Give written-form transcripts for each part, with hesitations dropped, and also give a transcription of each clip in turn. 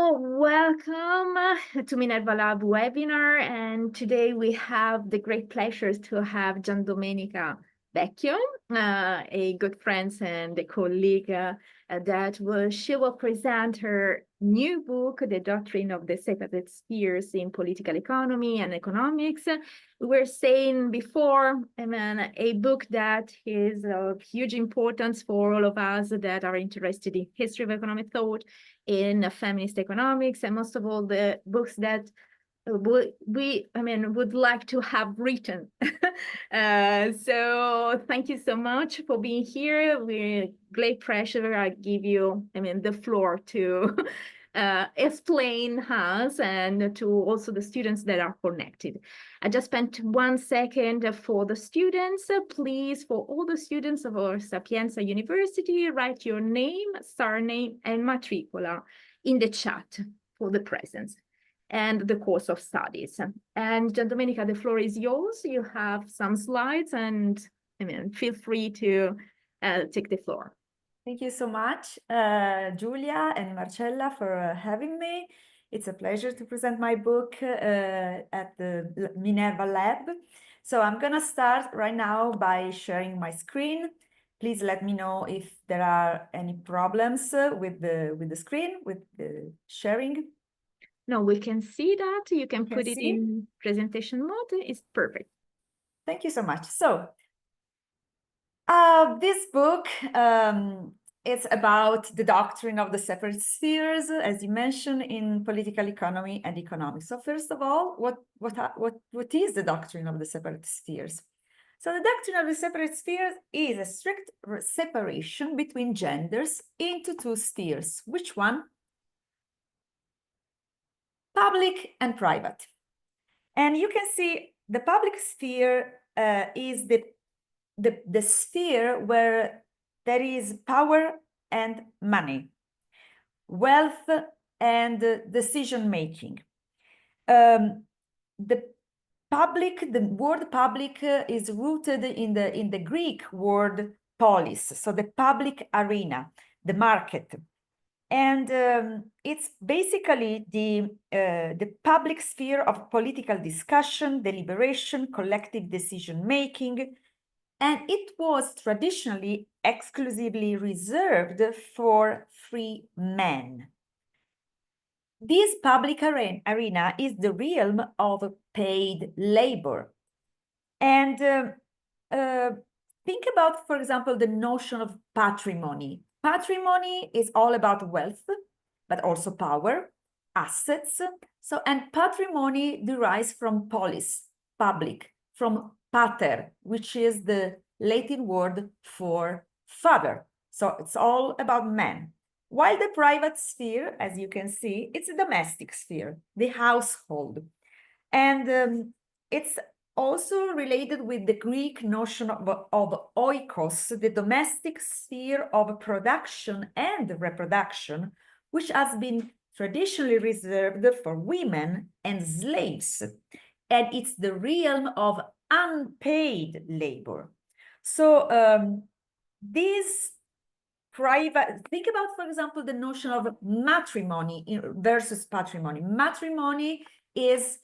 So welcome to Minerva Lab webinar, and today we have the great pleasure to have Giandomenica Becchio, a good friend and a colleague she will present her new book, The Doctrine of the Separate Spheres in Political Economy and Economics. We were saying before, a book that is of huge importance for all of us that are interested in history of economic thought, in feminist economics, and most of all the books that would like to have written. So thank you so much for being here. We're great pleasure. I give you, the floor to explain us and to also the students that are connected. I just spent 1 second for the students. Please, for all the students of our Sapienza University, write your name, surname, and matricola in the chat for the presence and the course of studies. And Giandomenica, the floor is yours. You have some slides, and feel free to take the floor. Thank you so much, Giulia and Marcella, for having me. It's a pleasure to present my book at the Minerva Lab. So I'm gonna start right now by sharing my screen. Please let me know if there are any problems with the screen, with the sharing. No, we can see that. You can put it in presentation mode. It's perfect. Thank you so much. So this book is about the doctrine of the separate spheres, as you mentioned, in political economy and economics. So first of all, what is the doctrine of the separate spheres? So the doctrine of the separate spheres is a strict separation between genders into two spheres. Which one? Public and private. And you can see the public sphere is the sphere where there is power and money, wealth and decision-making. The word public is rooted in the Greek word polis, so the public arena, the market. And it's basically the public sphere of political discussion, deliberation, collective decision-making, and it was traditionally exclusively reserved for free men. This public arena is the realm of paid labor. And think about, for example, the notion of patrimony. Patrimony is all about wealth, but also power, assets. And patrimony derives from polis, public, from pater, which is the Latin word for father. So it's all about men. While the private sphere, as you can see, it's a domestic sphere, the household. And it's also related with the Greek notion of oikos, the domestic sphere of production and reproduction, which has been traditionally reserved for women and slaves. And it's the realm of unpaid labor. So this private, think about, for example, the notion of matrimony versus patrimony. Matrimony is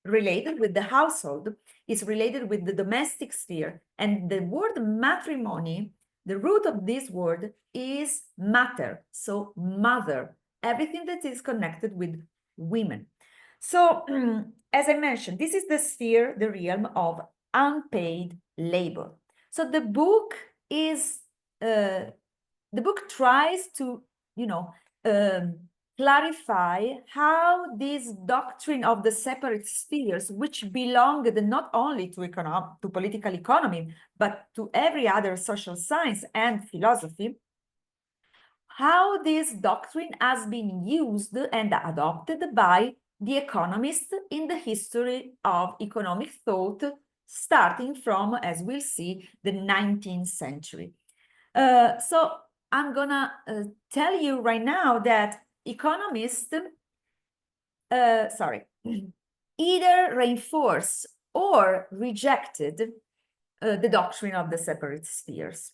related with the household, is related with the domestic sphere. And the word matrimony, the root of this word is mater, so mother, everything that is connected with women. So as I mentioned, this is the sphere, the realm of unpaid labor. So the book is, the book tries to, clarify how this doctrine of the separate spheres, which belonged not only to political economy, but to every other social science and philosophy, how this doctrine has been used and adopted by the economists in the history of economic thought, starting from, as we'll see, the 19th century. So I'm gonna tell you right now that economists, either reinforce or rejected the doctrine of the separate spheres.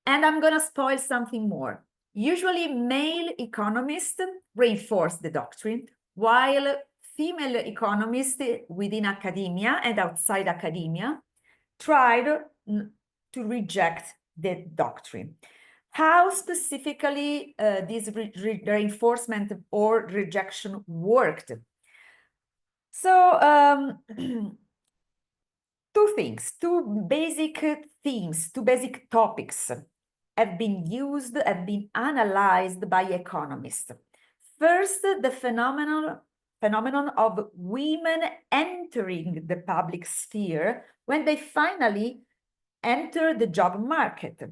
And I'm gonna spoil something more. Usually male economists reinforce the doctrine, while female economists within academia and outside academia tried to reject the doctrine. How specifically this reinforcement or rejection worked? So two things, two basic themes, two basic topics have been analyzed by economists. First, the phenomenon of women entering the public sphere when they finally enter the job market.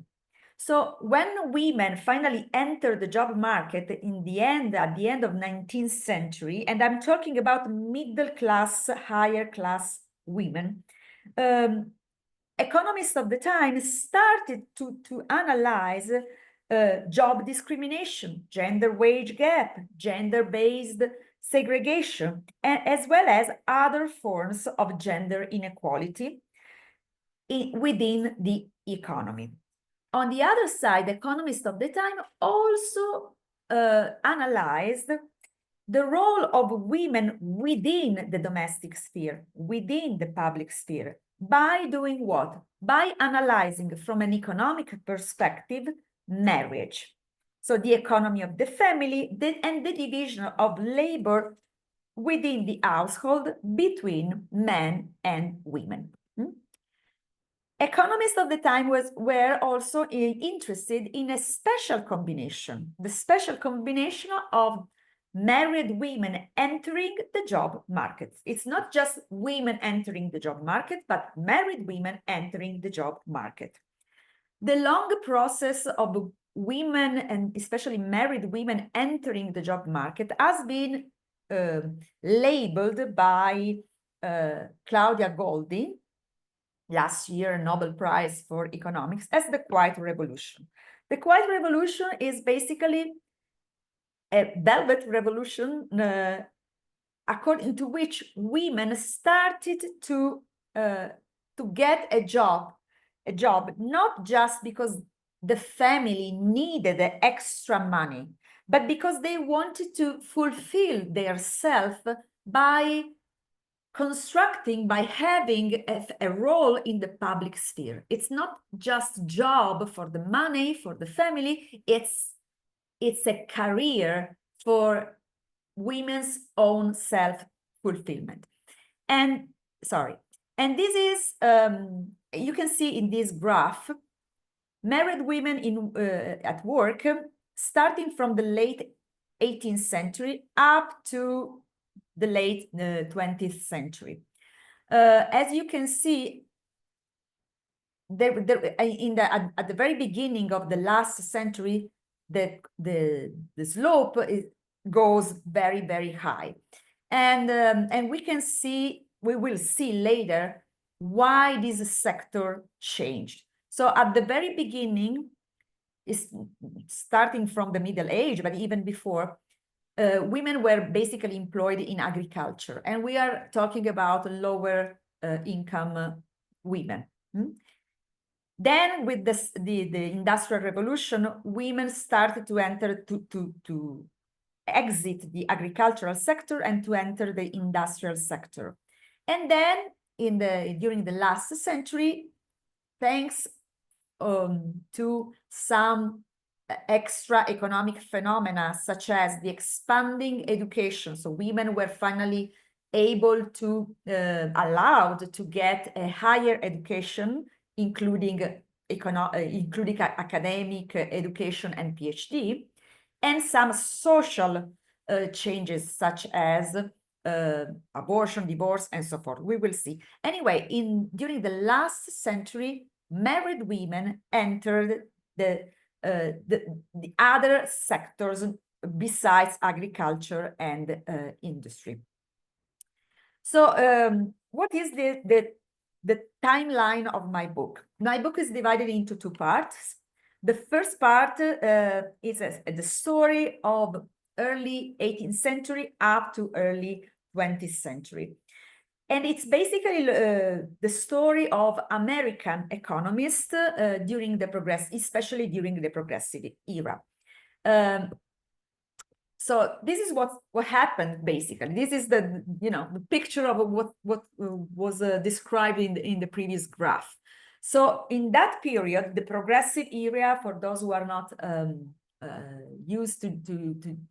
So when women finally enter the job market at the end of 19th century, and I'm talking about middle class, higher class women, economists of the time started to analyze job discrimination, gender wage gap, gender-based segregation, as well as other forms of gender inequality within the economy. On the other side, economists of the time also analyzed the role of women within the domestic sphere, within the public sphere, by doing what? By analyzing from an economic perspective, marriage. So the economy of the family and the division of labor within the household between men and women. Economists of the time were also interested in a special combination, the special combination of married women entering the job market. It's not just women entering the job market, but married women entering the job market. The long process of women, and especially married women, entering the job market has been labeled by Claudia Goldin, last year Nobel Prize for Economics, as the Quiet Revolution. The Quiet Revolution is basically a velvet revolution according to which women started to get a job not just because the family needed extra money, but because they wanted to fulfill their self by constructing, by having a role in the public sphere. It's not just job for the money, for the family, it's a career for women's own self-fulfillment. And this is, you can see in this graph, married women at work, starting from the late 18th century up to the late 20th century. As you can see, at the very beginning of the last century, the slope goes very, very high. And we will see later why this sector changed. So at the very beginning, starting from the Middle Age, but even before, women were basically employed in agriculture, and we are talking about lower income women. Then with the Industrial Revolution, women started to enter to exit the agricultural sector and to enter the industrial sector. And then during the last century, thanks to some extra economic phenomena, such as the expanding education. So women were finally able to, allowed to get a higher education, including academic education and PhD, and some social changes, such as abortion, divorce, and so forth. We will see. Anyway, during the last century, married women entered the other sectors besides agriculture and industry. So what is the timeline of my book? My book is divided into two parts. The first part is the story of early 18th century up to early 20th century. And it's basically the story of American economists during the especially during the progressive era. So this is what happened basically. This is the the picture of what was described in the previous graph. So in that period, the progressive era, for those who are not used to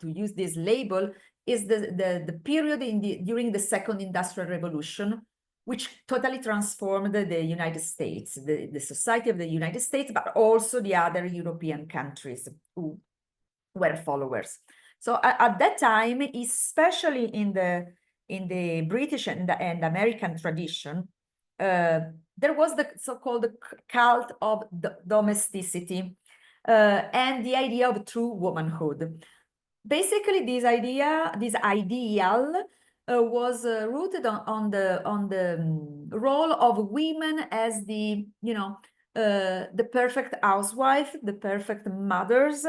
use this label, is the period during the Second Industrial Revolution, which totally transformed the United States, the society of the United States, but also the other European countries who were followers. So at that time, especially in the British and American tradition, there was the so-called cult of domesticity and the idea of true womanhood. Basically, this ideal was rooted on the role of women as the perfect housewife, the perfect mothers,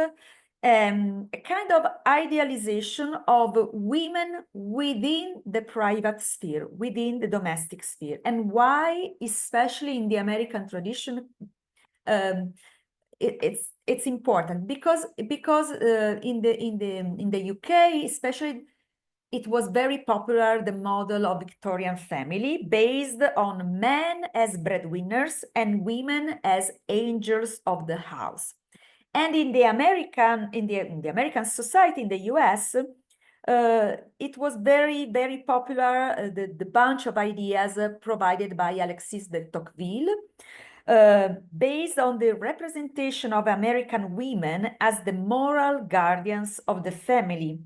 a kind of idealization of women within the private sphere, within the domestic sphere. And why, especially in the American tradition, it's important because in the UK, especially, it was very popular, the model of Victorian family based on men as breadwinners and women as angels of the house. And in the American society, in the US, it was very, very popular, the bunch of ideas provided by Alexis de Tocqueville, based on the representation of American women as the moral guardians of the family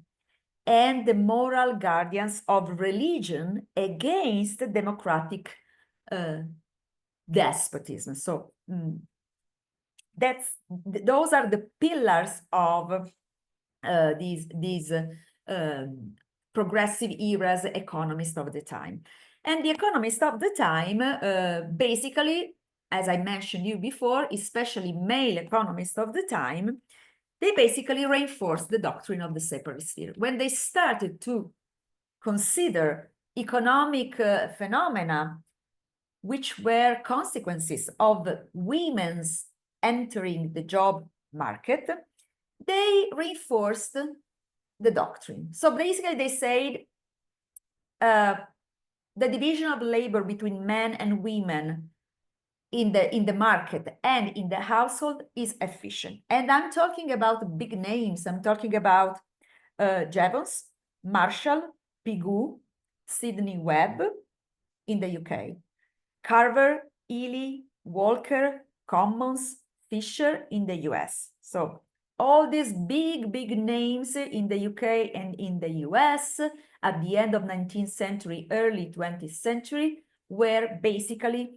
and the moral guardians of religion against democratic despotism. So those are the pillars of these progressive eras economists of the time. And the economists of the time, basically, as I mentioned you before, especially male economists of the time, they basically reinforced the doctrine of the separate sphere. When they started to consider economic phenomena which were consequences of women's entering the job market, they reinforced the doctrine. So basically they said the division of labor between men and women in the market and in the household is efficient. And I'm talking about big names. I'm talking about Jevons, Marshall, Pigou, Sidney Webb in the UK, Carver, Ely, Walker, Commons, Fisher in the US. So all these big names in the UK and in the US at the end of 19th century, early 20th century, were basically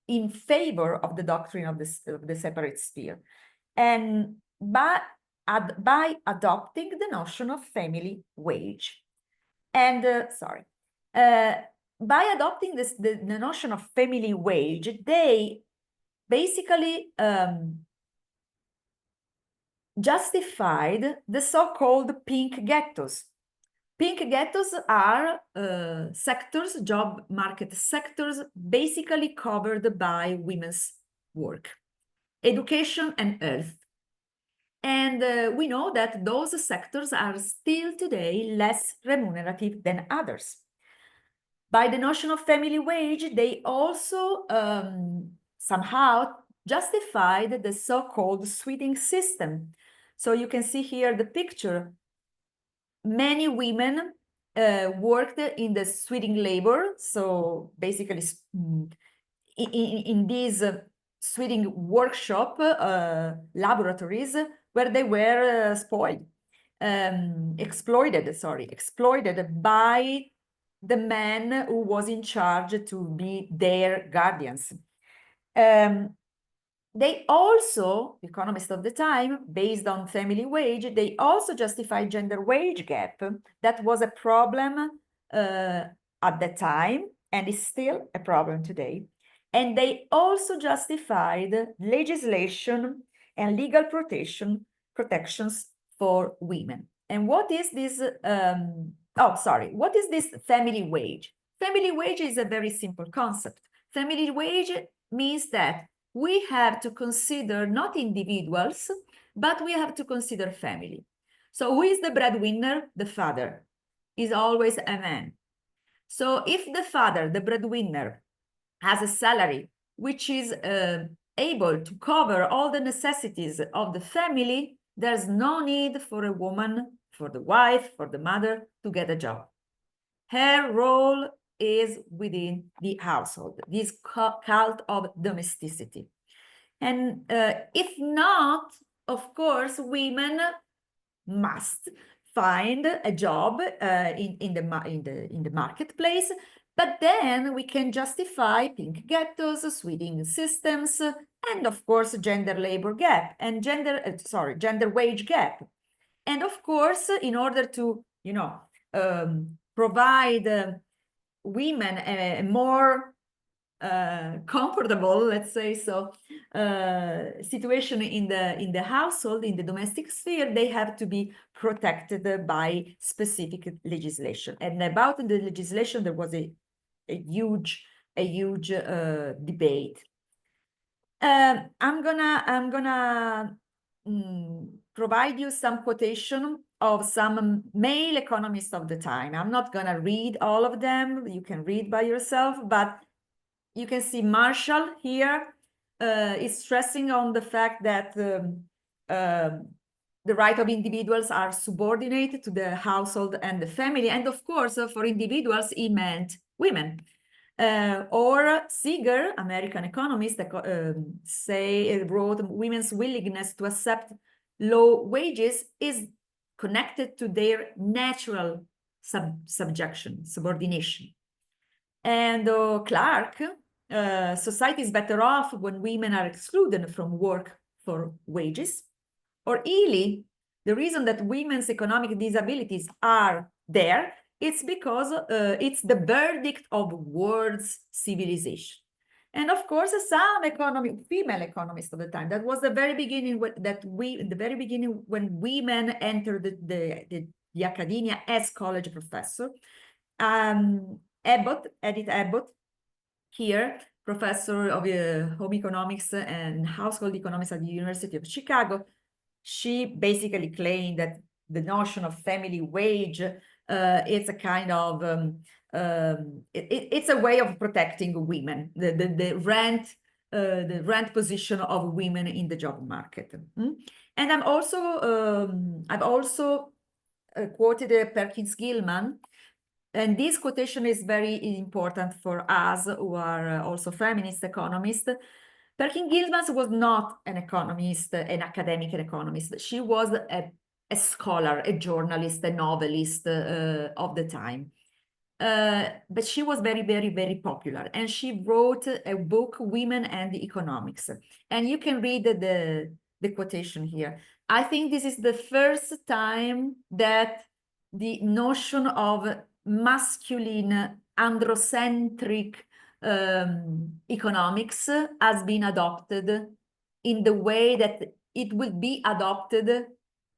in favor of the doctrine of the separate sphere. And by adopting the notion of family wage. And by adopting the notion of family wage, they basically justified the so-called pink ghettos. Pink ghettos are sectors, job market sectors, basically covered by women's work, education and health. And we know that those sectors are still today less remunerative than others. By the notion of family wage, they also somehow justified the so-called sweating system. So you can see here the picture. Many women worked in the sweating labor. So basically in these sweating workshop laboratories where they were exploited by the man who was in charge to be their guardians. They also, economists of the time, based on family wage, they also justified gender wage gap. That was a problem at the time and is still a problem today. And they also justified legislation and legal protections for women. And what is this? What is this family wage? Family wage is a very simple concept. Family wage means that we have to consider not individuals, But we have to consider family. So who is the breadwinner? The father is always a man. So if the father, the breadwinner, has a salary which is able to cover all the necessities of the family, there's no need for a woman, for the wife, for the mother to get a job. Her role is within the household, this cult of domesticity. And if not, of course, women must find a job in the marketplace, but then we can justify pink ghettos, Sweden systems, and of course gender labor gap and gender wage gap. And of course, in order to provide women a more comfortable, let's say so, situation in the household, in the domestic sphere, they have to be protected by specific legislation. And about the legislation, there was a huge debate. I'm gonna provide you some quotation of some male economists of the time. I'm not gonna read all of them. You can read by yourself, but you can see Marshall here is stressing on the fact that the right of individuals are subordinated to the household and the family. And of course, for individuals, he meant women. Or Seeger, American economist, wrote, women's willingness to accept low wages is connected to their natural subordination. And Clark, society is better off when women are excluded from work for wages. Or Ely, the reason that women's economic disabilities are there, it's because it's the verdict of world's civilization. And of course, some female economists of the time, that was the very beginning when women entered the academia as college professor. Edith Abbott, here, professor of home economics and household economics at the University of Chicago, she basically claimed that the notion of family wage is a kind of it's a way of protecting women, the rent position of women in the job market. And I've also quoted Perkins Gilman. And this quotation is very important for us who are also feminist economists. Perkins Gilman was not an economist, an academic economist. She was a scholar, a journalist, a novelist of the time. But she was very, very, very popular. And she wrote a book, Women and Economics. And you can read the quotation here. I think this is the first time that the notion of masculine androcentric economics has been adopted in the way that it will be adopted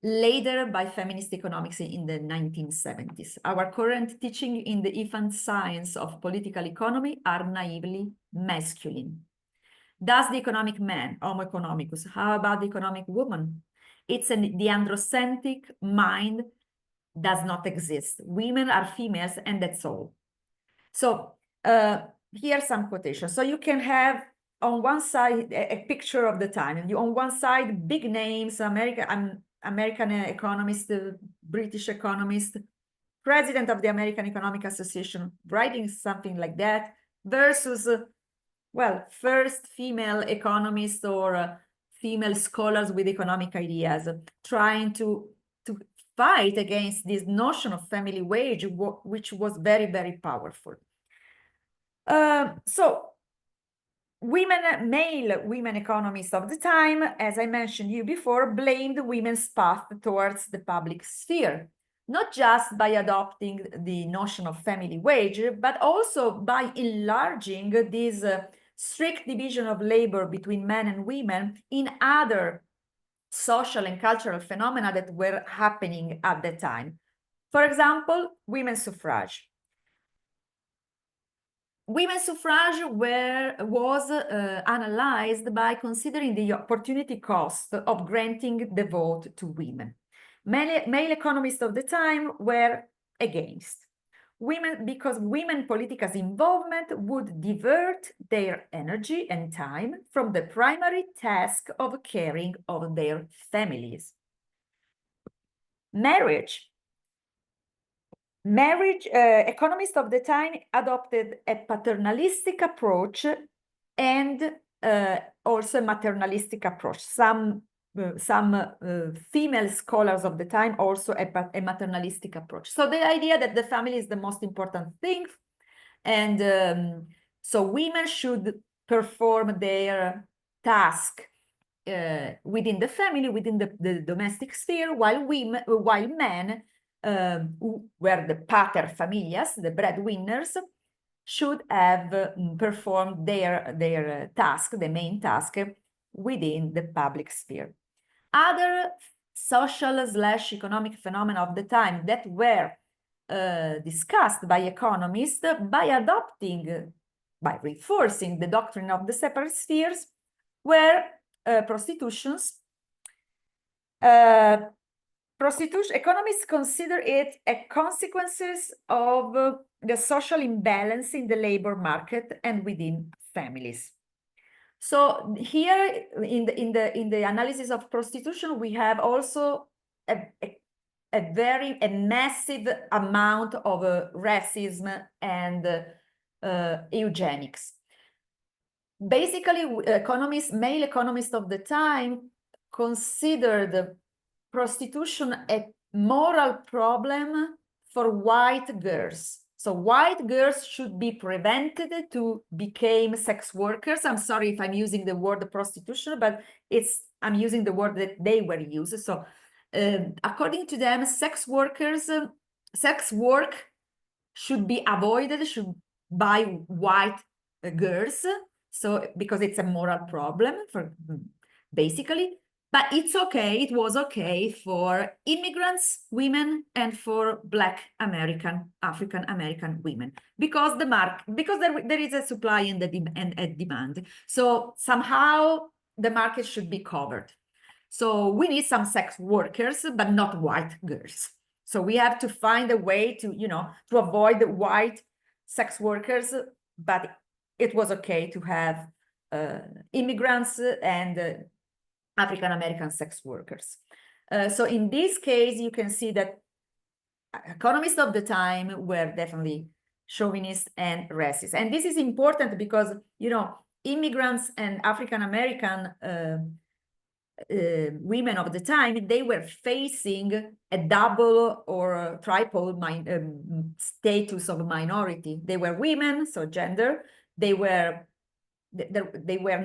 later by feminist economics in the 1970s. Our current teaching in the infant science of political economy are naively masculine. Does the economic man, Homo economicus, how about the economic woman? The androcentric mind does not exist. Women are females, and that's all. So here's some quotations. So you can have on one side a picture of the time, and on one side big names, American economist, British economist, president of the American Economic Association, writing something like that, versus well, first female economists or female scholars with economic ideas, trying to fight against this notion of family wage, which was very, very powerful. So male women economists of the time, as I mentioned you before, blamed women's path towards the public sphere, not just by adopting the notion of family wage, but also by enlarging this strict division of labor between men and women in other social and cultural phenomena that were happening at the time. For example, women's suffrage. women's suffrage was analyzed by considering the opportunity cost of granting the vote to women. Male economists of the time were against. Because women political involvement would divert their energy and time from the primary task of caring of their families. Marriage, economists of the time adopted a paternalistic approach and also a maternalistic approach. Some female scholars of the time also a maternalistic approach. So the idea that the family is the most important thing, and so women should perform their task within the family, within the domestic sphere, while men, who were the pater familias, the breadwinners, should have performed their task, the main task, within the public sphere. Other social/economic phenomena of the time that were discussed by economists by reinforcing the doctrine of the separate spheres were prostitutions. Economists consider it a consequences of the social imbalance in the labor market and within families. So here in the analysis of prostitution, we have also a massive amount of racism and eugenics. Basically, male economists of the time considered prostitution a moral problem for white girls. So white girls should be prevented to become sex workers. I'm sorry if I'm using the word prostitution, but I'm using the word that they were used. So according to them, sex work should be avoided by white girls. So because it's a moral problem for basically. But it was okay for immigrants, women, and for Black African American women, because there is a supply and a demand. So somehow the market should be covered. So we need some sex workers, but not white girls. So we have to find a way to avoid the white sex workers, but it was okay to have immigrants and African-American sex workers. So in this case, you can see that economists of the time were definitely chauvinist and racist. And this is important because, immigrants and African-American women of the time, they were facing a double or triple status of minority. They were women, so gender. They were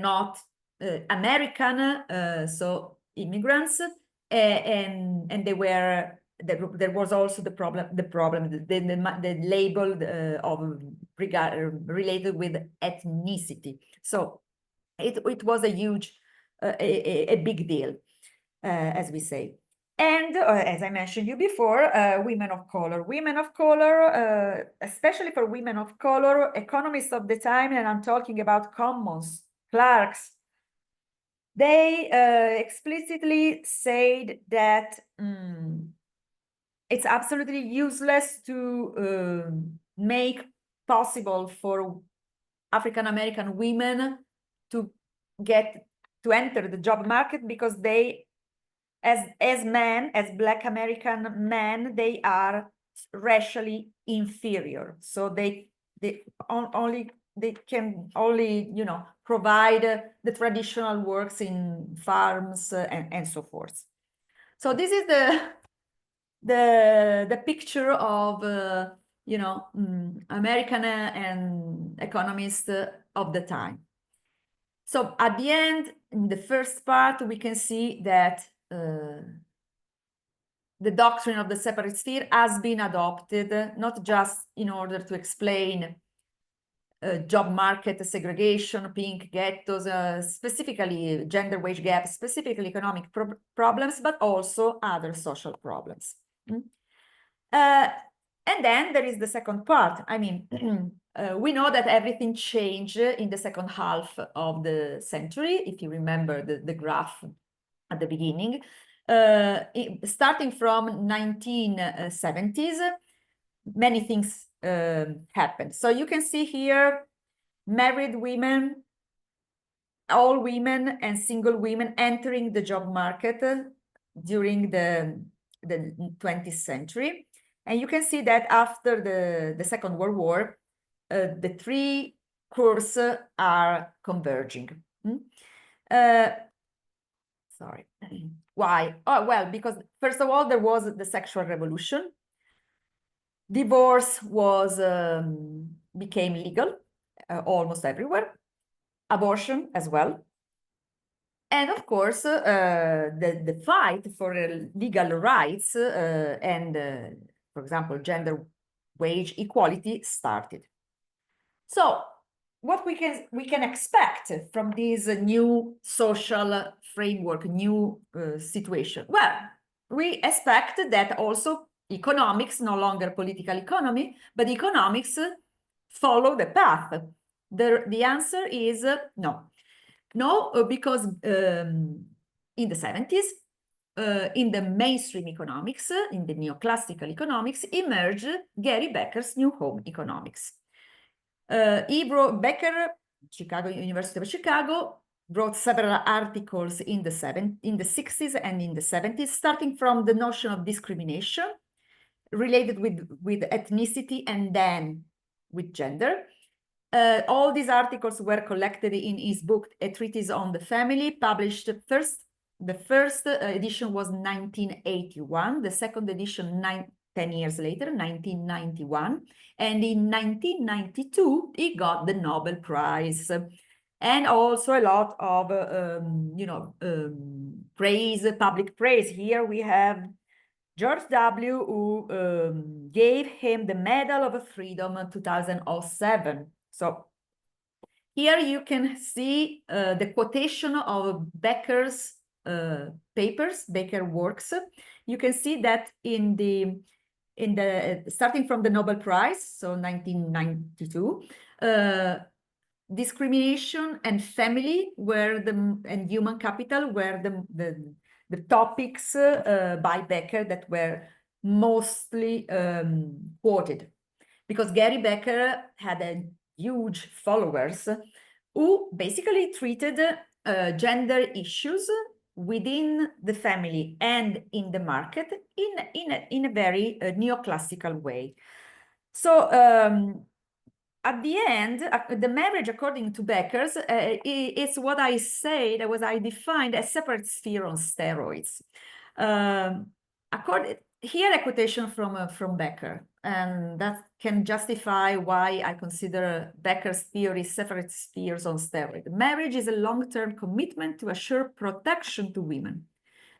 not American, so immigrants, and there was also the label related with ethnicity. So it was a huge, a big deal, as we say. And as I mentioned you before, women of color, especially for women of color, economists of the time, and I'm talking about Commons, Clarks, they explicitly said that it's absolutely useless to make possible for African-American women to enter the job market, because they, as Black American men, they are racially inferior. So they can only provide the traditional works in farms and so forth. So this is the picture of American and economists of the time. So at the end, in the first part, we can see that the doctrine of the separate sphere has been adopted, not just in order to explain job market segregation, pink ghettos, specifically gender wage gap, specifically economic problems, but also other social problems. And then there is the second part. I mean, we know that everything changed in the second half of the century, if you remember the graph at the beginning. Starting from 1970s, many things happened. So you can see here, married women, all women and single women entering the job market during the 20th century. And you can see that after the Second World War, the three curves are converging. Sorry. Why? Oh, well, because first of all, there was the sexual revolution. Divorce became legal almost everywhere. Abortion as well. And of course, the fight for legal rights and, for example, gender wage equality started. So what we can expect from this new social framework, new situation? Well, we expect that also economics, no longer political economy, but economics follow the path. The answer is no. No, because in the 70s, in the mainstream economics, in the neoclassical economics, emerged Gary Becker's New Home Economics. Becker, University of Chicago, wrote several articles in the 60s and in the 70s, starting from the notion of discrimination related with ethnicity and then with gender. All these articles were collected in his book, A Treatise on the Family, published first. The first edition was 1981, the second edition 10 years later, 1991. And in 1992, he got the Nobel Prize. And also a lot of, praise, public praise. Here we have George W., who gave him the Medal of Freedom in 2007. So here you can see the quotation of Becker's papers, Becker works. You can see that in the starting from the Nobel Prize, so 1992, discrimination and family and human capital were the topics by Becker that were mostly quoted, because Gary Becker had a huge followers who basically treated gender issues within the family and in the market in a very neoclassical way. So at the end, the marriage, according to Becker's, is what I said, I defined a separate sphere on steroids. Here a quotation from Becker, and that can justify why I consider Becker's theory separate spheres on steroids. Marriage is a long-term commitment to assure protection to women.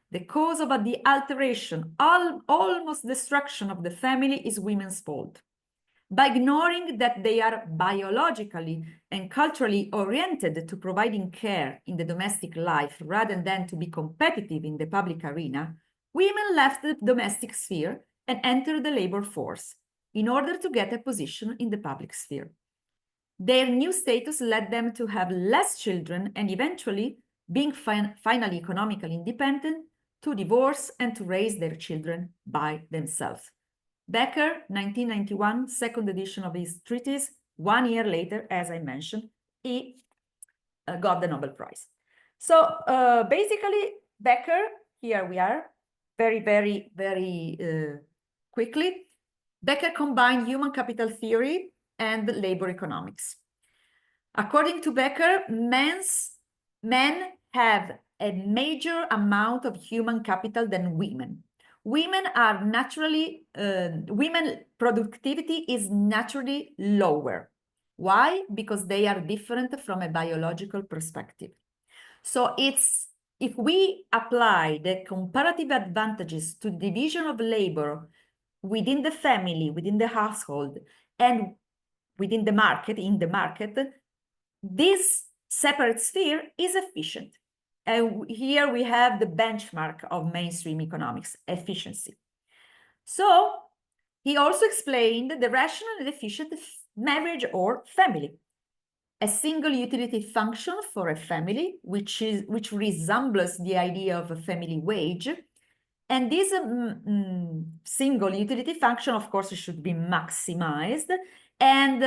The cause of the alteration, almost destruction of the family is women's fault. By ignoring that they are biologically and culturally oriented to providing care in the domestic life rather than to be competitive in the public arena, women left the domestic sphere and entered the labor force in order to get a position in the public sphere. Their new status led them to have less children and eventually, being finally economically independent, to divorce and to raise their children by themselves. Becker, 1991, second edition of his treatise. 1 year later, as I mentioned, he got the Nobel Prize. So basically, Becker, here we are, very quickly. Becker combined human capital theory and labor economics. According to Becker, men have a major amount of human capital than women. Women are naturally, women productivity is naturally lower. Why? Because they are different from a biological perspective. So if we apply the comparative advantages to division of labor within the family, within the household, and within the market, in the market, this separate sphere is efficient. And here we have the benchmark of mainstream economics, efficiency. So He also explained the rational and efficient marriage or family, a single utility function for a family, which resembles the idea of a family wage. And this single utility function, of course, should be maximized. And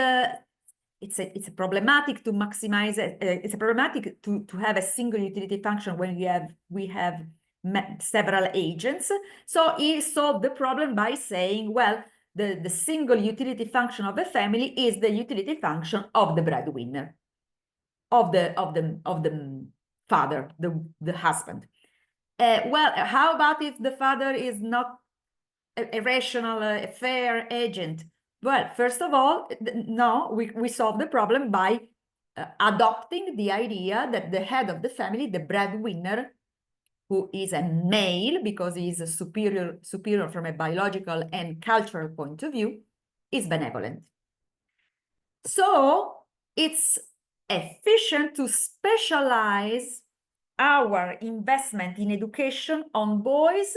it's a problematic to maximize it. It's a problematic to have a single utility function when we have several agents. So he solved the problem by saying, well, the single utility function of a family is the utility function of the breadwinner, of the father, the husband. Well, how about if the father is not a rational, a fair agent? Well, first of all, no, we solve the problem by adopting the idea that the head of the family, the breadwinner, who is a male because he is a superior from a biological and cultural point of view, is benevolent. So it's efficient to specialize our investment in education on boys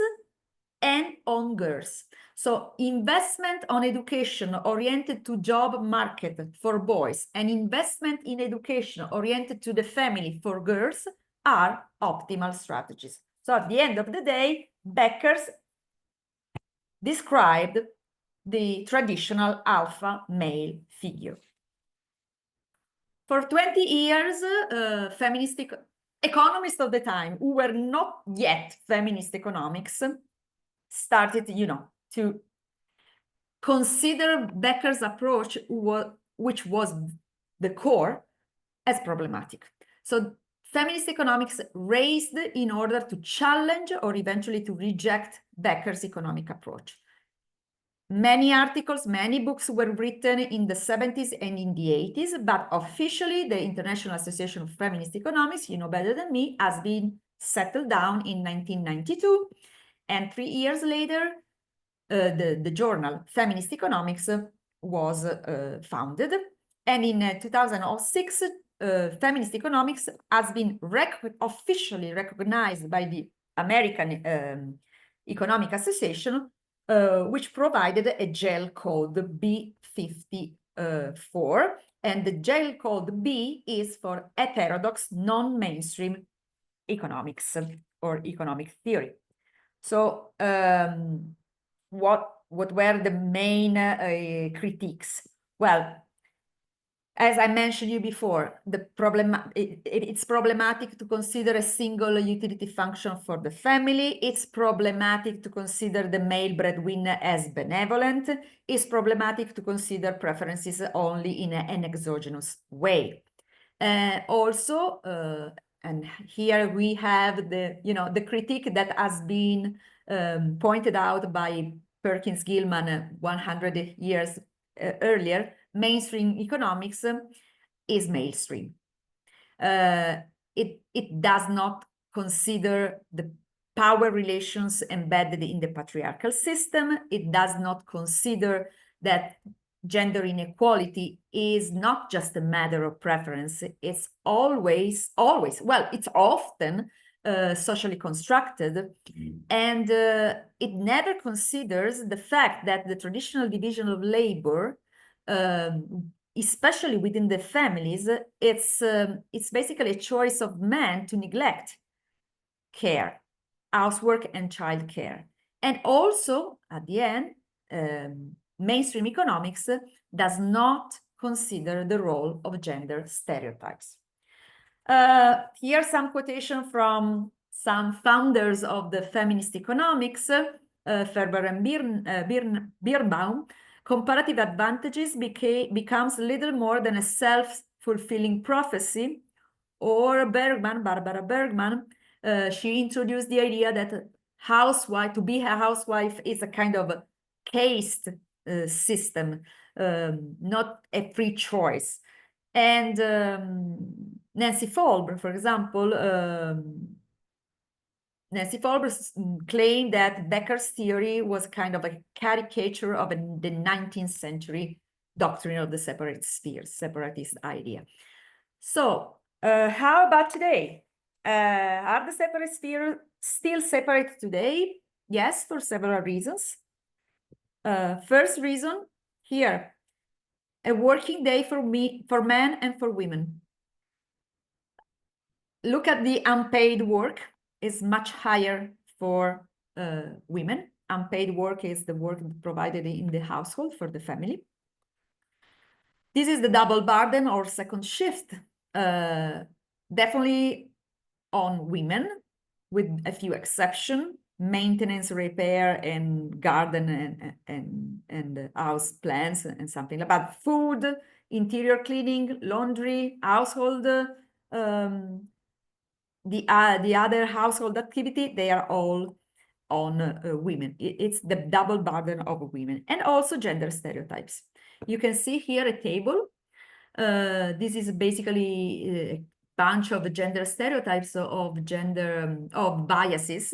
and on girls. So investment on education oriented to job market for boys and investment in education oriented to the family for girls are optimal strategies. So at the end of the day, Beckers described the traditional alpha male figure. For 20 years, feminist economists of the time, who were not yet feminist economics, started, to consider Becker's approach, which was the core, as problematic. So feminist economics raised in order to challenge or eventually to reject Becker's economic approach. Many articles, many books were written in the 70s and in the 80s, but officially the International Association of Feminist Economics, you know better than me, has been settled down in 1992. And 3 years later, the journal Feminist Economics was founded. And in 2006, Feminist Economics has been officially recognized by the American Economic Association, which provided a jail code B54. And the jail code B is for heterodox, non-mainstream economics or economic theory. So what were the main critiques? Well, as I mentioned you before, it's problematic to consider a single utility function for the family. It's problematic to consider the male breadwinner as benevolent. It's problematic to consider preferences only in an exogenous way. Also, and here we have the critique that has been pointed out by Perkins Gilman 100 years earlier. Mainstream economics is mainstream. It does not consider the power relations embedded in the patriarchal system. It does not consider that gender inequality is not just a matter of preference. It's always, well, it's often socially constructed, and it never considers the fact that the traditional division of labor, especially within the families, it's basically a choice of men to neglect care, housework and childcare. And also, at the end, mainstream economics does not consider the role of gender stereotypes. Here's some quotation from some founders of the feminist economics, Ferber and Birnbaum. Comparative advantages becomes little more than a self-fulfilling prophecy. Or Barbara Bergman, she introduced the idea that to be a housewife is a kind of a caste system, not a free choice. And Nancy Folber, for example, Nancy Folber claimed that Becker's theory was kind of a caricature of the 19th century doctrine of the separate spheres, separatist idea. So how about today? Are the separate spheres still separate today? Yes, for several reasons. First reason here, a working day for men and for women. Look at the unpaid work is much higher for women. Unpaid work is the work provided in the household for the family. This is the double burden or second shift, definitely on women, with a few exceptions: maintenance, repair, and garden and house plants and something like that. Food, interior cleaning, laundry, household, the other household activity, they are all on women. It's the double burden of women, and also gender stereotypes. You can see here a table. This is basically a bunch of gender stereotypes, of gender of biases.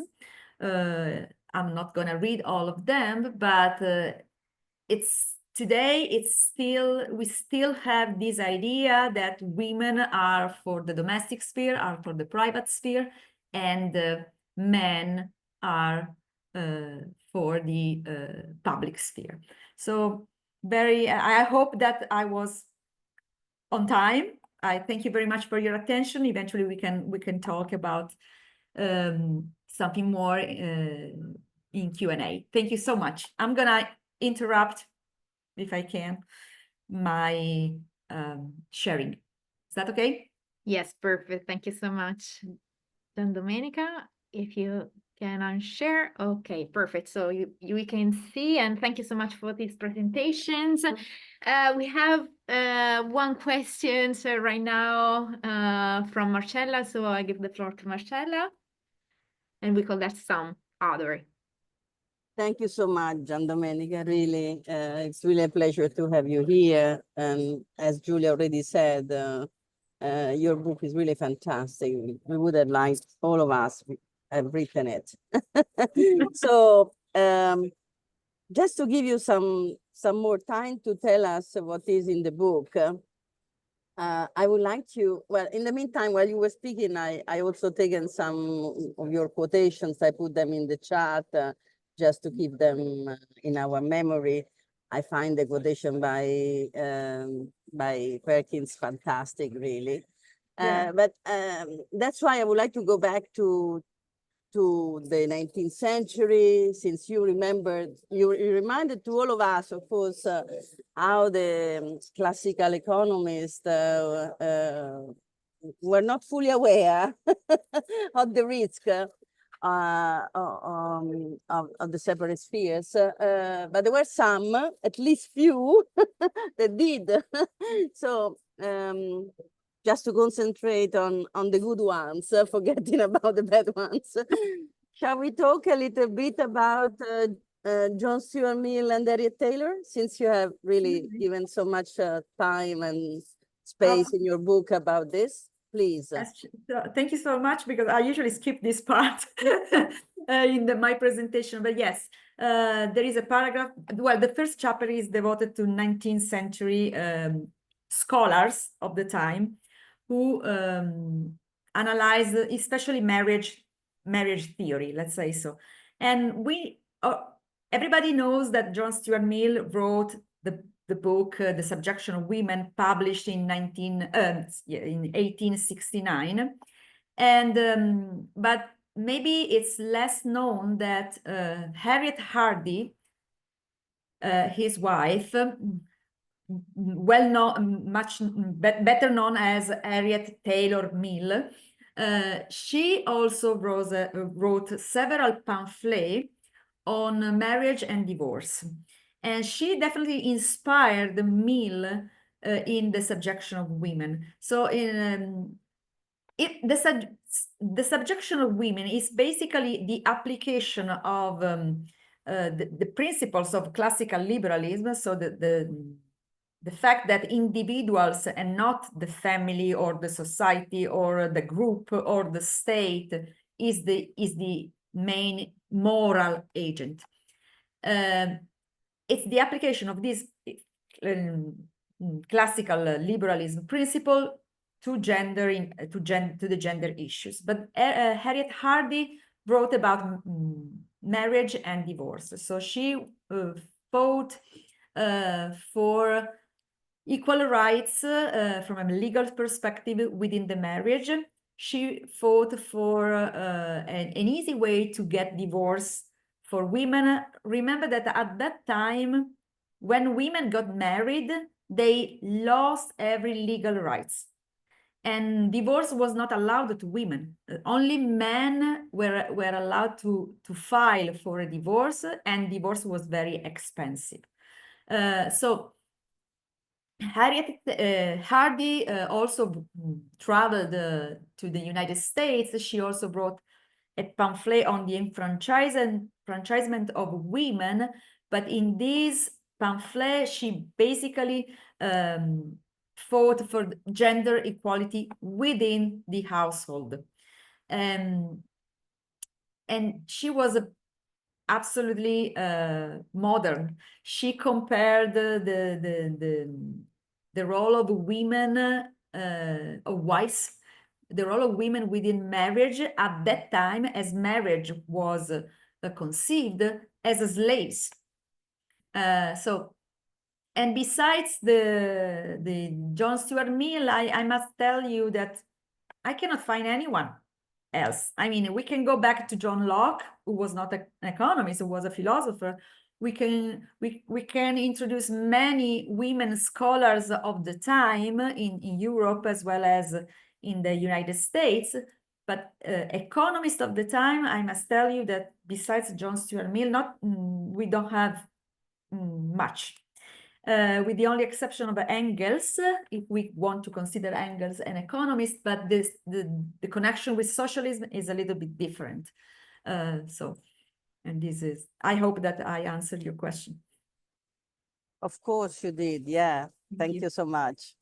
I'm not going to read all of them, but we still have this idea that women are for the domestic sphere, are for the private sphere, and men are for the public sphere. So I hope that I was on time. I thank you very much for your attention. Eventually we can talk about something more in Q&A. Thank you so much. I'm gonna interrupt, if I can, my sharing. Is that okay? Yes, perfect. Thank you so much, Giandomenica. If you can unshare. Okay, perfect. So we can see, and thank you so much for these presentations. We have one question right now from Marcella, so I give the floor to Marcella, and we collect some other. Thank you so much, Giandomenica. Really, it's really a pleasure to have you here. And as Julia already said, your book is really fantastic. We would have liked, all of us have written it. So just to give you some more time to tell us what is in the book, I would like to, well, in the meantime, while you were speaking, I also taken some of your quotations. I put them in the chat just to keep them in our memory. I find the quotation by Perkins fantastic, really. Yeah. But that's why I would like to go back to the 19th century, since you reminded to all of us, of course, how the classical economists were not fully aware of the risk of the separate spheres, but there were some, at least few, that did. So just to concentrate on the good ones, forgetting about the bad ones. Shall we talk a little bit about John Stuart Mill and Harriet Taylor, since you have really given so much time and space in your book about this? Please. Thank you so much, because I usually skip this part in my presentation. But yes, there is a paragraph. Well, the first chapter is devoted to 19th century scholars of the time who analyze especially marriage theory, let's say so. And everybody knows that John Stuart Mill wrote the book The Subjection of Women, published in 1869. And but maybe it's less known that Harriet Hardy, his wife, well known, much better known as Harriet Taylor Mill, she also wrote several pamphlets on marriage and divorce. And she definitely inspired the Mill in The Subjection of Women. So the Subjection of Women is basically the application of the principles of classical liberalism. So the fact that individuals and not the family or the society or the group or the state is the main moral agent. It's the application of this classical liberalism principle to the gender issues. But Harriet Hardy wrote about marriage and divorce. So she fought for equal rights from a legal perspective within the marriage. She fought for an easy way to get divorce for women. Remember that at that time, when women got married, they lost every legal rights. And divorce was not allowed to women. Only men were allowed to file for a divorce, and divorce was very expensive. So Harriet Hardy also traveled to the United States. She also brought a pamphlet on the enfranchisement of women. But in this pamphlet, she basically fought for gender equality within the household. And she was absolutely modern. She compared the role of women, of wives, the role of women within marriage at that time, as marriage was conceived, as slaves. And besides the John Stuart Mill, I must tell you that I cannot find anyone else. I mean, we can go back to John Locke, who was not an economist, who was a philosopher. We can introduce many women scholars of the time in Europe as well as in the United States. But economists of the time, I must tell you that besides John Stuart Mill, we don't have much. With the only exception of Engels, if we want to consider Engels an economist, but the connection with socialism is a little bit different. And this is, I hope that I answered your question. Of course you did, yeah. Thank you so much.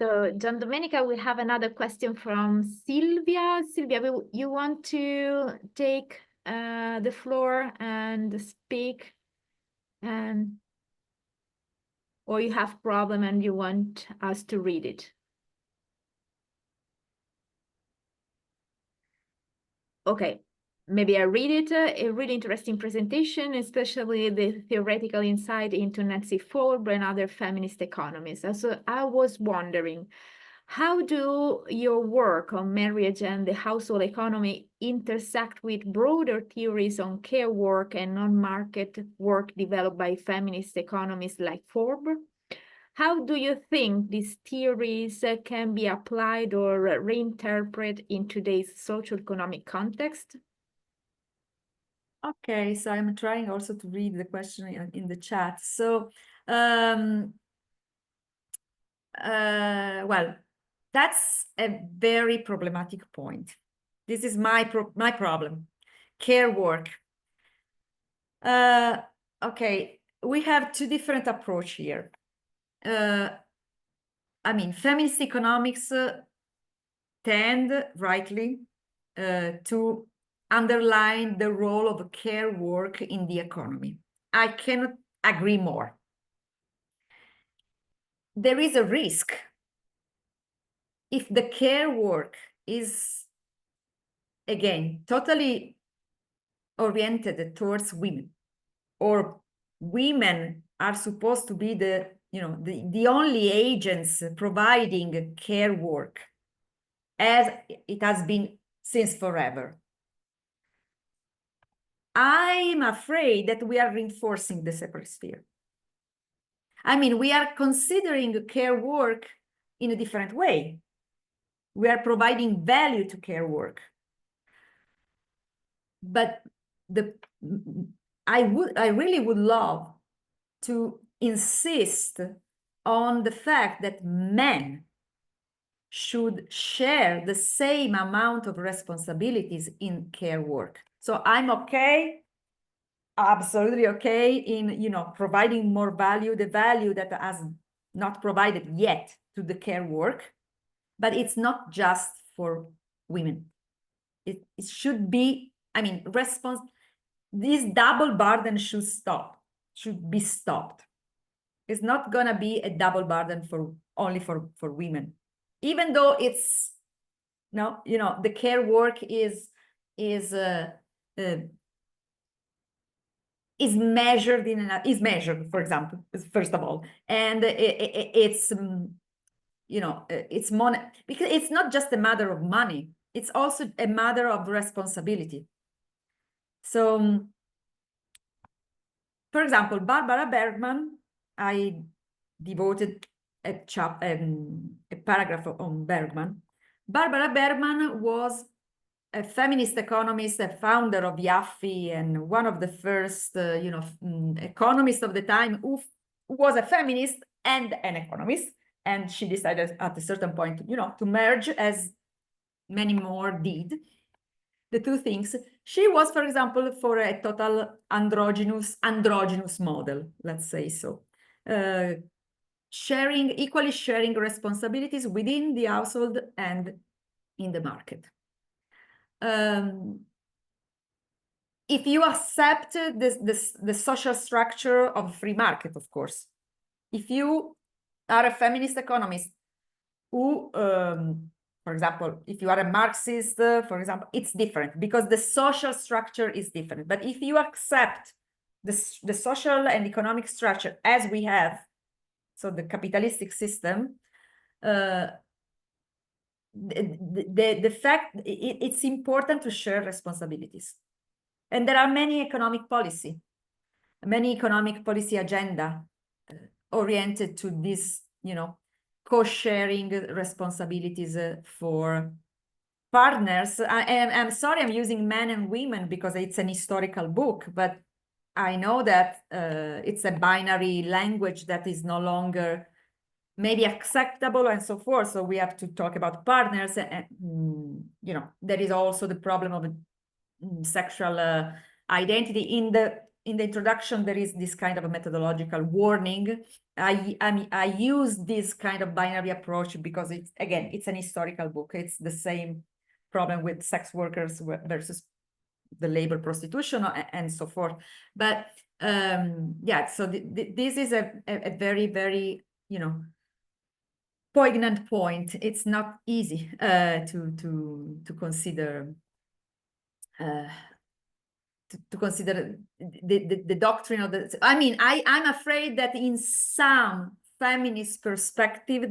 So, Giandomenica, we have another question from Silvia. Silvia, you want to take the floor and speak, or you have problem and you want us to read it? Okay, maybe I read it. A really interesting presentation, especially the theoretical insight into Nancy Forbes and other feminist economists. So I was wondering, how do your work on marriage and the household economy intersect with broader theories on care work and non-market work developed by feminist economists like Forbes? How do you think these theories can be applied or reinterpreted in today's socio-economic context? Okay, so I'm trying also to read the question in the chat. So, well, that's a very problematic point. This is my problem. Care work. Okay, we have two different approaches here. I mean, feminist economics tend, rightly, to underline the role of care work in the economy. I cannot agree more. There is a risk if the care work is, again, totally oriented towards women, or women are supposed to be the only agents providing care work, as it has been since forever. I'm afraid that we are reinforcing the separate sphere. I mean, we are considering care work in a different way. We are providing value to care work. But I really would love to insist on the fact that men should share the same amount of responsibilities in care work. So I'm okay, absolutely okay in, providing more value, the value that has not provided yet to the care work, but it's not just for women. It should be, I mean, this double burden should be stopped. It's not gonna be a double burden only for women, even though it's, the care work is is measured for example, first of all, and it's you know, it's money, because it's not just a matter of money, it's also a matter of responsibility. So for example, Barbara Bergman, I devoted a paragraph on Bergman. Barbara Bergman was a feminist economist, a founder of YAFI, and one of the first, economists of the time who was a feminist and an economist. And she decided at a certain point, to merge, as many more did, the two things. She was, for example, for a total androgynous model, let's say so. Equally sharing responsibilities within the household and in the market. If you accept the social structure of free market, of course, if you are a feminist economist who, for example, if you are a Marxist, for example, it's different because the social structure is different. But if you accept the social and economic structure as we have, so the capitalistic system, the fact it's important to share responsibilities. And there are many economic policy agenda oriented to this, co-sharing responsibilities for partners. I'm sorry, I'm using men and women because it's an historical book, but I know that it's a binary language that is no longer maybe acceptable and so forth. So we have to talk about partners, and there is also the problem of sexual identity. In the introduction, there is this kind of a methodological warning. I use this kind of binary approach because it's an historical book. It's the same problem with sex workers versus the labor prostitution and so forth. But so this is a very, very, poignant point. It's not easy to consider to consider the doctrine of the. I mean, I'm afraid that in some feminist perspective,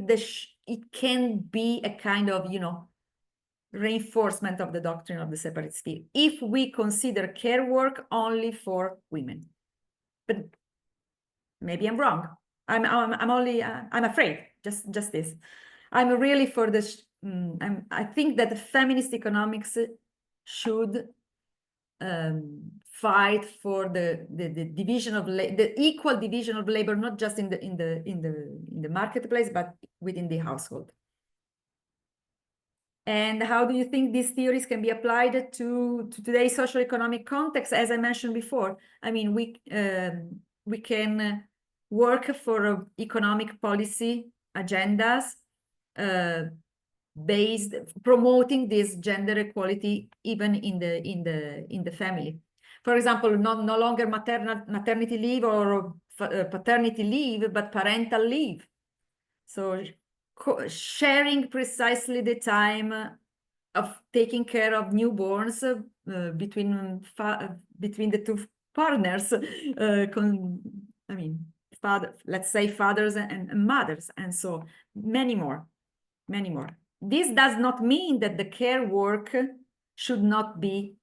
it can be a kind of, reinforcement of the doctrine of the separate sphere if we consider care work only for women. But maybe I'm wrong. I'm afraid. Just this. I'm really for this. I think that the feminist economics should fight for the division of the equal division of labor, not just in the marketplace, but within the household. And how do you think these theories can be applied to today's social economic context? As I mentioned before, I mean, we can work for economic policy agendas based promoting this gender equality even in the family. For example, no longer maternity leave or paternity leave, but parental leave. So sharing precisely the time of taking care of newborns between the two partners. I mean, let's say fathers and mothers, and so many more. This does not mean that the care work should not be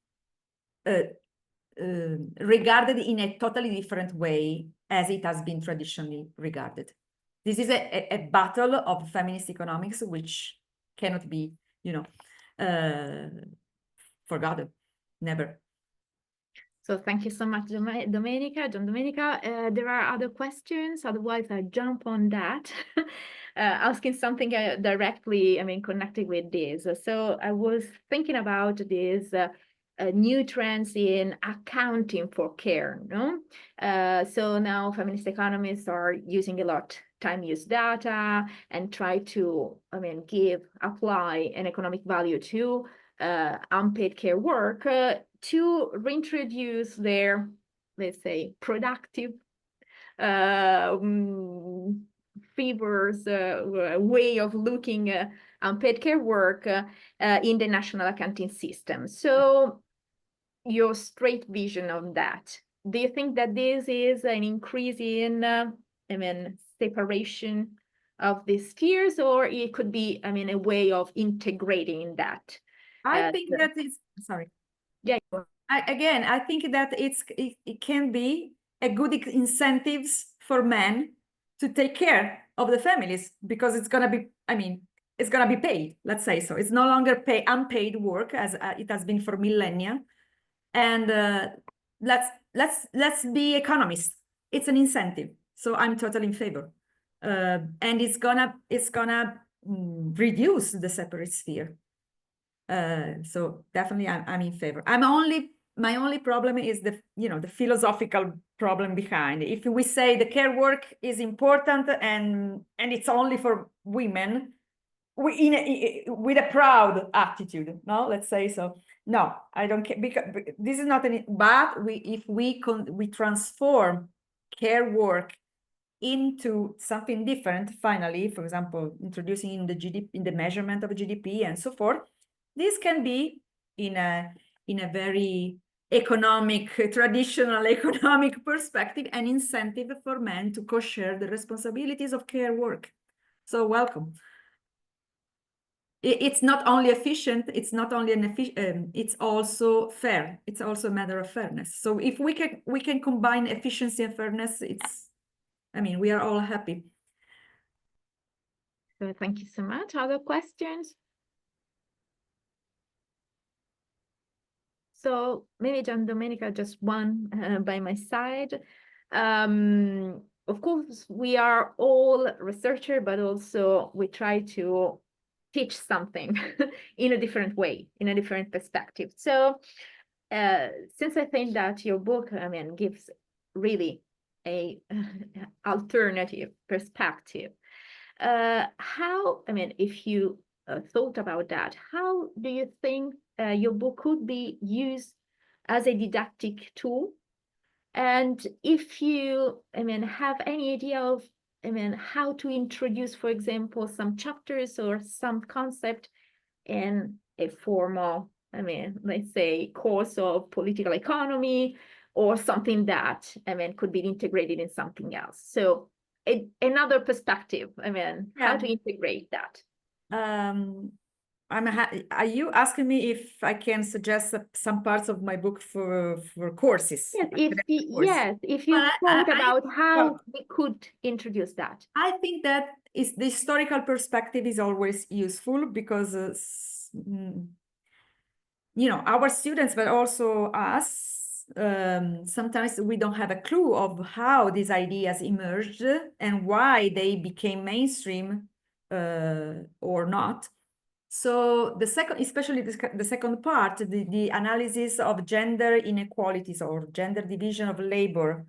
regarded in a totally different way as it has been traditionally regarded. This is a battle of feminist economics which cannot be, forgotten, never. So thank you so much, Giandomenica. There are other questions, otherwise I jump on that, asking something directly, connected with this. So I was thinking about this new trends in accounting for care, no? So now feminist economists are using a lot time use data and try to, apply an economic value to unpaid care work to reintroduce their, let's say, productive fevers way of looking unpaid care work in the national accounting system. So your straight vision on that, do you think that this is an increase in, separation of the spheres, or it could be, a way of integrating that? I think that is, sorry. Yeah. I think that it can be a good incentives for men to take care of the families, because it's gonna be, it's gonna be paid, let's say so. It's no longer unpaid work as it has been for millennia. And let's be economists. It's an incentive, so I'm totally in favor. And it's gonna reduce the separate sphere. So definitely I'm in favor. My only problem is the philosophical problem behind. If we say the care work is important and it's only for women, with a proud attitude, no, let's say so. No, I don't care, because this is not any, but if we transform care work into something different, finally, for example, introducing in the GDP, in the measurement of GDP and so forth, this can be in a very traditional economic perspective, an incentive for men to co-share the responsibilities of care work. So welcome. It's not only efficient, it's not only it's also fair. It's also a matter of fairness. So if we can combine efficiency and fairness, we are all happy. So thank you so much. Other questions? So maybe Giandomenica, just one by my side. Of course, we are all researchers, but also we try to teach something in a different way, in a different perspective. So since I think that your book, gives really a alternative perspective, how, if you thought about that, how do you think your book could be used as a didactic tool? And if you, have any idea of, how to introduce, for example, some chapters or some concept in a formal, let's say, course of political economy, or something that, could be integrated in something else. So another perspective, how to integrate that? Are you asking me if I can suggest some parts of my book for courses? Yes, if you thought about how we could introduce that. I think that the historical perspective is always useful, because our students, but also us, sometimes we don't have a clue of how these ideas emerged and why they became mainstream or not. So especially the second part, the analysis of gender inequalities or gender division of labor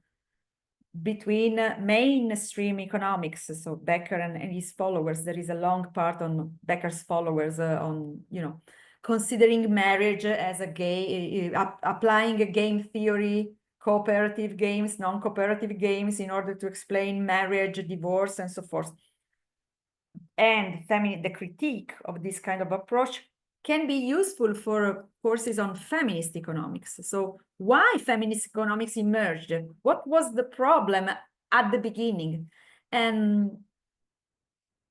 between mainstream economics, so Becker and his followers. There is a long part on Becker's followers on, considering marriage as applying a game theory, cooperative games, non-cooperative games, in order to explain marriage, divorce, and so forth. And the critique of this kind of approach can be useful for courses on feminist economics. So why feminist economics emerged? What was the problem at the beginning? And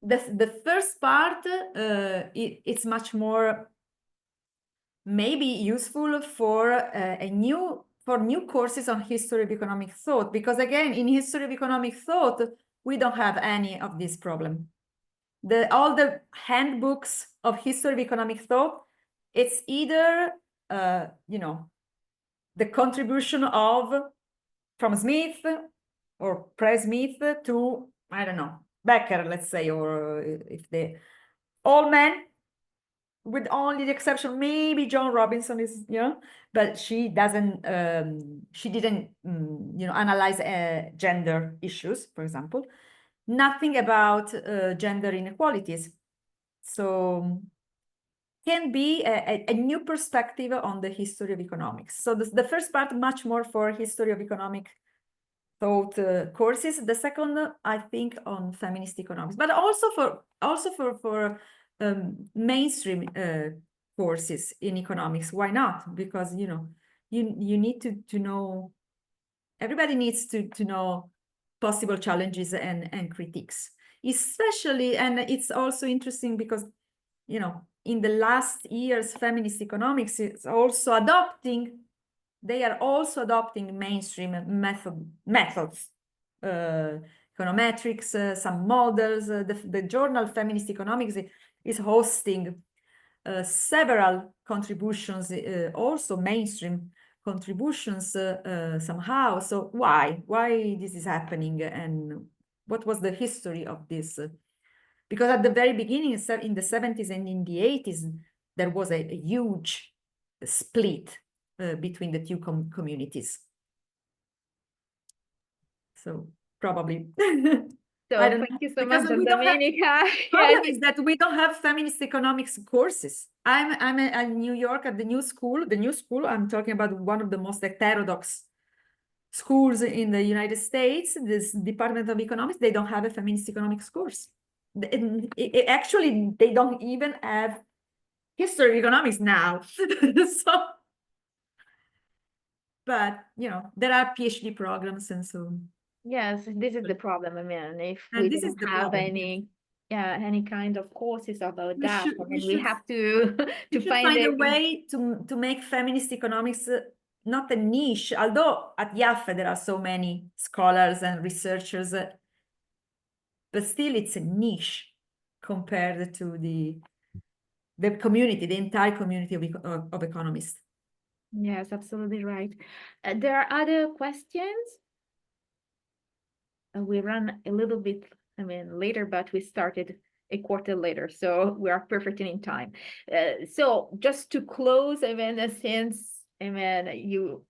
the first part, it's much more maybe useful for new courses on history of economic thought, because again, in history of economic thought, we don't have any of this problem. All the handbooks of history of economic thought, it's either the contribution from Smith or pre-Smith to, I don't know, Becker, let's say, or if all men, with only the exception, maybe John Robinson is, but she didn't analyze gender issues, for example. Nothing about gender inequalities. So can be a new perspective on the history of economics. So the first part, much more for history of economic thought courses. The second, I think, on feminist economics, but also for mainstream courses in economics. Why not? Because you need to know everybody needs to know possible challenges and critiques, especially, and it's also interesting because, you know, in the last years, feminist economics is also adopting, they are also adopting mainstream methods, econometrics, some models. The journal Feminist Economics is hosting several contributions, also mainstream contributions somehow. So why this is happening, and what was the history of this? Because at the very beginning, in the 70s and in the 80s, there was a huge split between the two communities. So probably. So I don't know, thank you so because much, we don't have, Giandomenica. problem is that we don't have feminist economics courses. I'm in New York at the new school. The new school, I'm talking about one of the most heterodox schools in the United States, this Department of Economics, they don't have a feminist economics course. Actually, they don't even have history of economics now. So, but, you know, there are PhD programs and so. Yes, this is the problem. I mean, if we And this is don't the have problem. any kind of courses about We that, should- I we mean, we should- have to We to should find find a it. way to make feminist economics not a niche, although at IAFE there are so many scholars and researchers, but still it's a niche compared to the community, the entire community of economists. Yes, absolutely right. There are other questions. We ran a little bit, I mean, later, but we started a quarter later, so we are perfectly in time. So just to close, I mean, since I mean you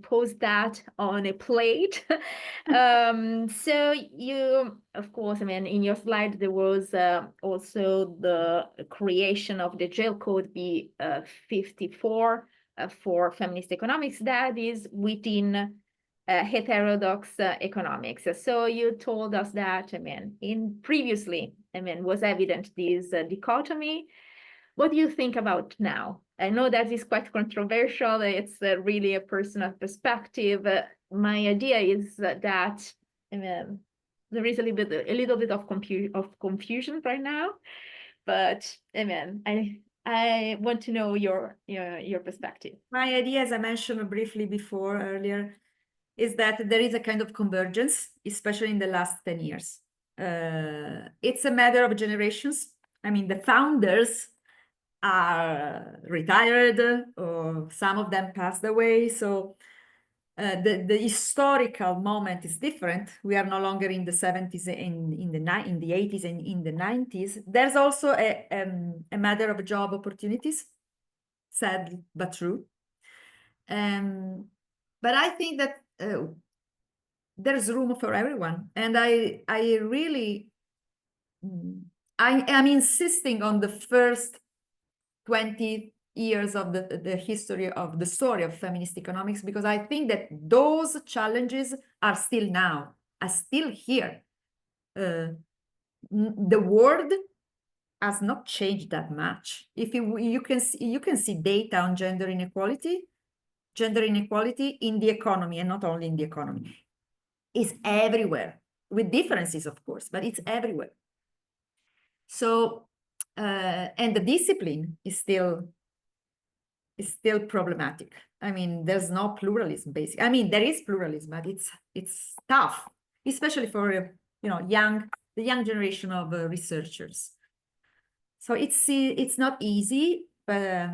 post that on a plate. So you, of course, I mean, in your slide there was also the creation of the jail code B54 for feminist economics, that is within heterodox economics. So you told us that, I mean, previously, I mean, was evident this dichotomy. What do you think about now? I know that is quite controversial. It's really a personal perspective. My idea is that, I mean, there is a little bit of confusion right now, but I mean, I want to know your perspective. My idea, as I mentioned briefly before earlier, is that there is a kind of convergence, especially in the last 10 years. It's a matter of generations. I mean, the founders are retired, or some of them passed away. So the historical moment is different. We are no longer in the 70s, in the 80s and in the 90s. There's also a matter of job opportunities, sad but true. But I think that there's room for everyone. And I really, I am insisting on the first 20 years of the history of the story of feminist economics, because I think that those challenges are still now, are still here. The world has not changed that much. If you can see data on gender inequality in the economy, and not only in the economy, is everywhere, with differences, of course, but it's everywhere. So, and the discipline is still problematic. I mean, there's no pluralism, basically. I mean, there is pluralism, but it's tough, especially for the young generation of researchers. So it's not easy, but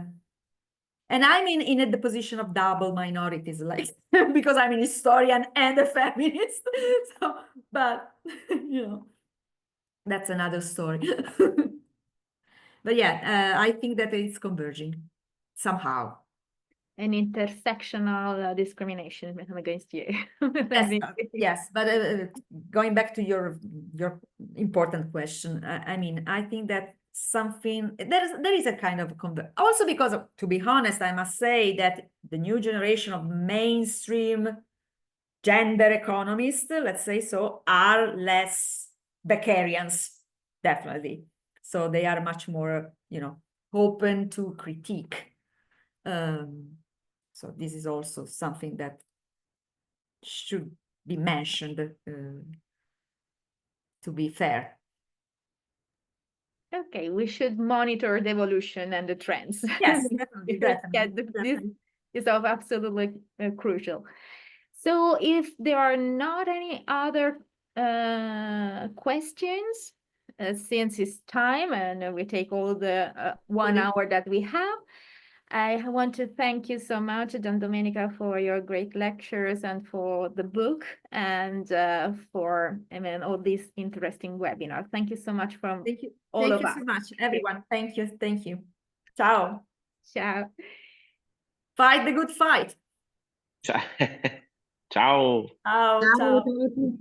and I'm in the position of double minorities, like because I'm an historian and a feminist. So, but that's another story. But yeah, I think that it's converging somehow. An intersectional discrimination against you. Yes, but going back to your important question, I mean, I think that there is a kind of also because to be honest, I must say that the new generation of mainstream gender economists, let's say so, are less Beckerians, definitely. So they are much more, open to critique. So this is also something that should be mentioned to be fair. Okay, we should monitor the evolution and the trends. Yes, definitely, Because, definitely, yeah, this definitely. is of absolutely crucial. So if there are not any other questions, since it's time and we take all the 1 hour that we have, I want to thank you so much, Giandomenica, for your great lectures and for the book and for, I mean, all these interesting webinars. Thank you so much from Thank you. all of Thank you us. so much, everyone. Thank you. Thank you. Ciao. Ciao. Fight the good fight. Ciao. Ciao, ciao. tutti.